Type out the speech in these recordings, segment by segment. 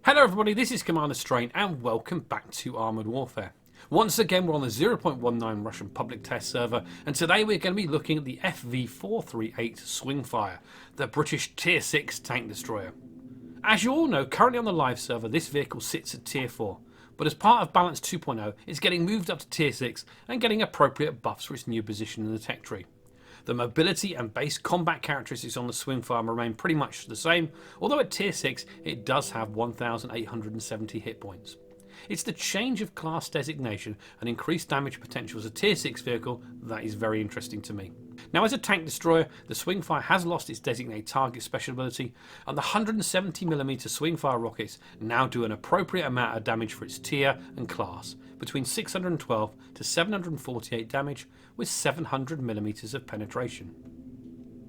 Hello everybody, this is Commander Strain and welcome back to Armoured Warfare. Once again we're on the 0.19 Russian public test server and today we're going to be looking at the FV438 Swingfire, the British Tier 6 tank destroyer. As you all know, currently on the live server this vehicle sits at Tier 4, but as part of Balance 2.0 it's getting moved up to Tier 6 and getting appropriate buffs for its new position in the tech tree. The mobility and base combat characteristics on the Swingfire remain pretty much the same, although at Tier 6 it does have 1,870 hit points. It's the change of class designation and increased damage potential as a Tier 6 vehicle that is very interesting to me. Now as a tank destroyer, the Swingfire has lost its designated target special ability, and the 170mm Swingfire rockets now do an appropriate amount of damage for its tier and class, between 612 to 748 damage with 700mm of penetration.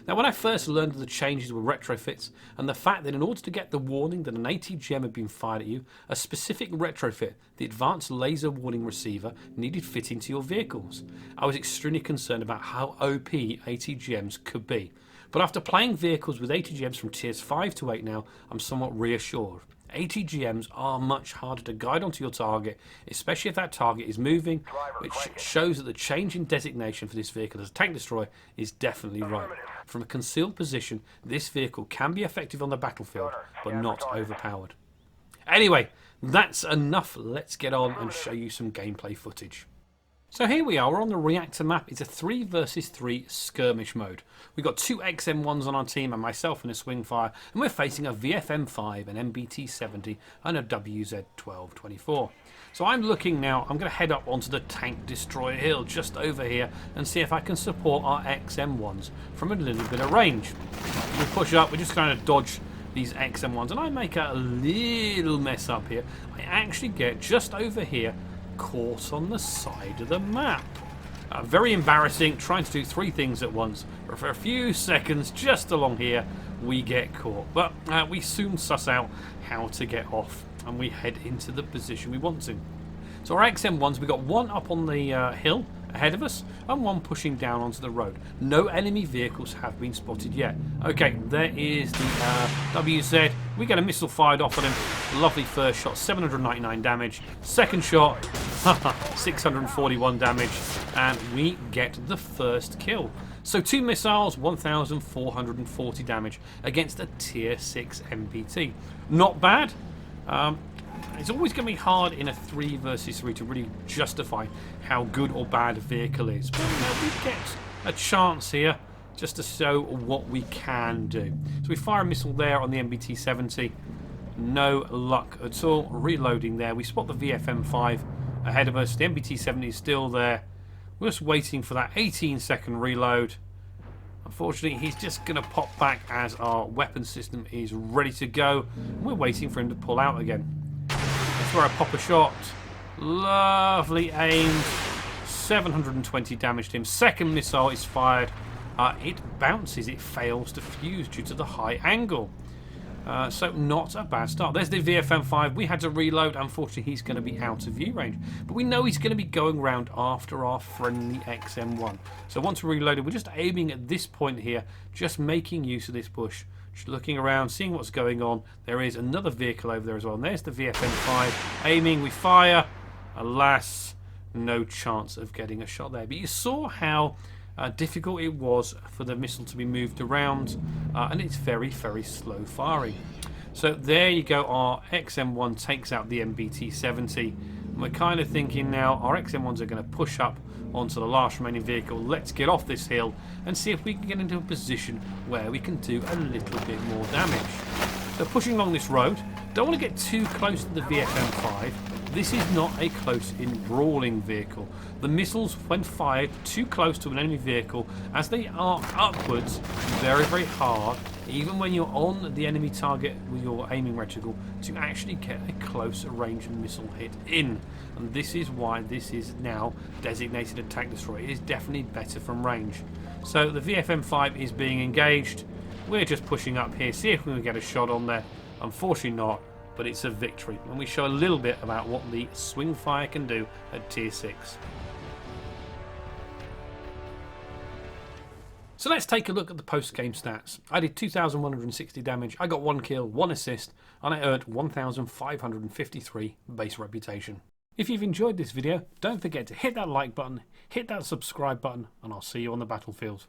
Now when I first learned of the changes with retrofits and the fact that in order to get the warning that an ATGM had been fired at you, a specific retrofit, the Advanced Laser Warning Receiver, needed fitting to your vehicles, I was extremely concerned about how OP ATGMs could be. But after playing vehicles with ATGMs from tiers 5 to 8 now, I'm somewhat reassured. ATGMs are much harder to guide onto your target, especially if that target is moving, which shows that the change in designation for this vehicle as a tank destroyer is definitely right. From a concealed position, this vehicle can be effective on the battlefield, but not overpowered. Anyway, that's enough. Let's get on and show you some gameplay footage. So here we are, we're on the Reactor map. It's a 3 versus 3 skirmish mode. We've got two XM1s on our team and myself in a Swingfire, and we're facing a VFM5, an MBT-70 and a WZ-1224. So I'm looking now, I'm going to head up onto the tank destroyer hill just over here and see if I can support our XM1s from a little bit of range. We push up, we're just trying to dodge these XM1s, and I make a little mess up here. I actually get just over here caught on the side of the map. Very embarrassing, trying to do three things at once, but for a few seconds just along here we get caught, but we soon suss out how to get off and we head into the position we want to. So our XM1s, we've got one up on the hill ahead of us and one pushing down onto the road. No enemy vehicles have been spotted yet. Okay, there is the WZ. We get a missile fired off at him. Lovely first shot, 799 damage. Second shot, 641 damage, and we get the first kill. So two missiles, 1,440 damage against a tier 6 MBT. Not bad. It's always going to be hard in a 3 versus 3 to really justify how good or bad a vehicle is. But we get a chance here just to show what we can do. So we fire a missile there on the MBT-70. No luck at all. Reloading there. We spot the VFM5 ahead of us. The MBT-70 is still there. We're just waiting for that 18-second reload. Unfortunately, he's just going to pop back as our weapon system is ready to go. We're waiting for him to pull out again. That's where I pop a shot. Lovely aimed. 720 damage to him. Second missile is fired. It bounces. It fails to fuse due to the high angle. So not a bad start. There's the VFM5. We had to reload. Unfortunately, he's going to be out of view range. But we know he's going to be going round after our friendly XM1. So once we're reloaded, we're just aiming at this point here, just making use of this bush. Just looking around, seeing what's going on. There is another vehicle over there as well. And there's the VFM5. Aiming, we fire. Alas, no chance of getting a shot there. But you saw how difficult it was for the missile to be moved around, and it's very, very slow firing. So there you go, our XM1 takes out the MBT-70. And we're kind of thinking now our XM1s are going to push up onto the last remaining vehicle. Let's get off this hill and see if we can get into a position where we can do a little bit more damage. So pushing along this road, don't want to get too close to the VFM5. This is not a close-in brawling vehicle. The missiles, when fired too close to an enemy vehicle, as they are upwards, very, very hard, even when you're on the enemy target with your aiming reticle, to actually get a close range missile hit in. And this is why this is now designated a tank destroyer. It is definitely better from range. So the VFM5 is being engaged. We're just pushing up here, see if we can get a shot on there. Unfortunately not. But it's a victory, and we show a little bit about what the Swingfire can do at tier 6. So let's take a look at the post-game stats. I did 2,160 damage, I got 1 kill, 1 assist, and I earned 1,553 base reputation. If you've enjoyed this video, don't forget to hit that like button, hit that subscribe button, and I'll see you on the battlefield.